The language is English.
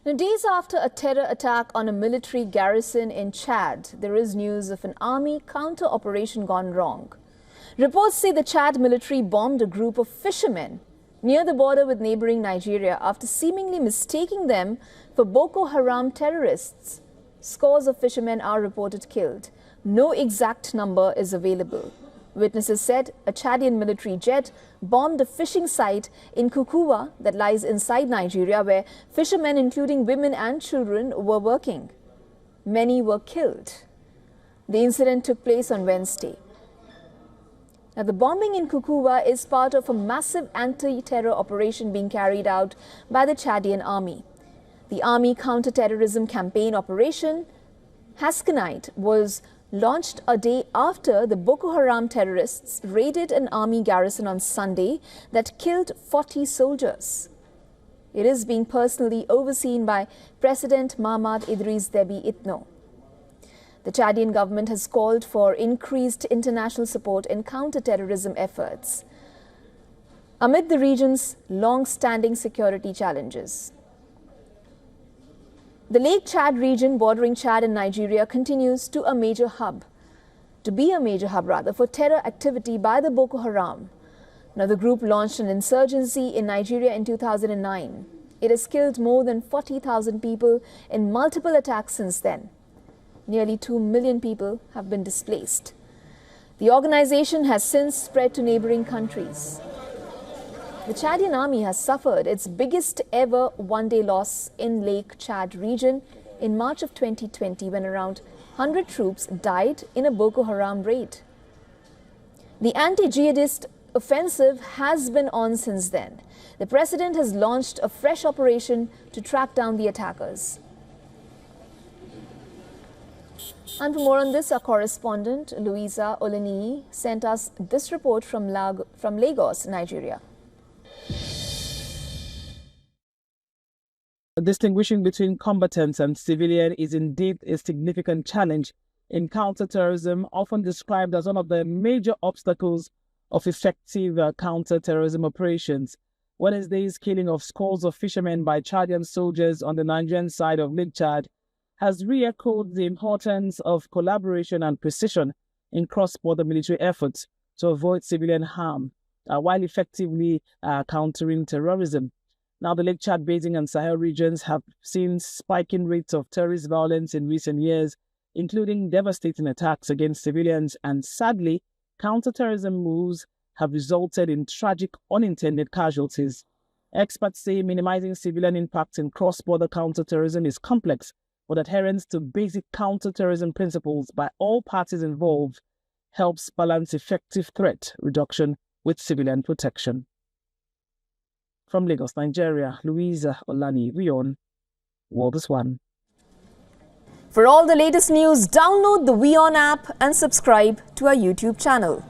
Now, days after a terror attack on a military garrison in Chad, there is news of an army counter-operation gone wrong. Reports say the Chad military bombed a group of fishermen near the border with neighboring Nigeria after seemingly mistaking them for Boko Haram terrorists. Scores of fishermen are reported killed. No exact number is available. Witnesses said a Chadian military jet bombed a fishing site in Kukuwa that lies inside Nigeria, where fishermen, including women and children, were working. Many were killed. The incident took place on Wednesday. Now, the bombing in Kukuwa is part of a massive anti-terror operation being carried out by the Chadian army. The army counter-terrorism campaign operation Haskanite was launched a day after the Boko Haram terrorists raided an army garrison on Sunday that killed 40 soldiers. It is being personally overseen by President Mahmoud Idris Deby Itno. The Chadian government has called for increased international support in counter-terrorism efforts amid the region's long-standing security challenges. The Lake Chad region bordering Chad and Nigeria continues to be a major hub for terror activity by the Boko Haram. Now, the group launched an insurgency in Nigeria in 2009. It has killed more than 40,000 people in multiple attacks since then. Nearly 2 million people have been displaced. The organization has since spread to neighboring countries. The Chadian army has suffered its biggest ever one-day loss in Lake Chad region in March of 2020 when around 100 troops died in a Boko Haram raid. The anti-jihadist offensive has been on since then. The president has launched a fresh operation to track down the attackers. And for more on this, our correspondent Louisa Olaniyi sent us this report from Lagos, Nigeria. Distinguishing between combatants and civilian is indeed a significant challenge in counterterrorism, often described as one of the major obstacles of effective counter-terrorism operations. Wednesday's killing of scores of fishermen by Chadian soldiers on the Nigerian side of Lake Chad has re-echoed the importance of collaboration and precision in cross-border military efforts to avoid civilian harm while effectively countering terrorism. Now, the Lake Chad Basin and Sahel regions have seen spiking rates of terrorist violence in recent years, including devastating attacks against civilians, and sadly, counterterrorism moves have resulted in tragic unintended casualties. Experts say minimizing civilian impact in cross-border counterterrorism is complex, but adherence to basic counterterrorism principles by all parties involved helps balance effective threat reduction with civilian protection. From Lagos, Nigeria, Louisa Olaniyi, WION World is One. For all the latest news, download the WION app and subscribe to our YouTube channel.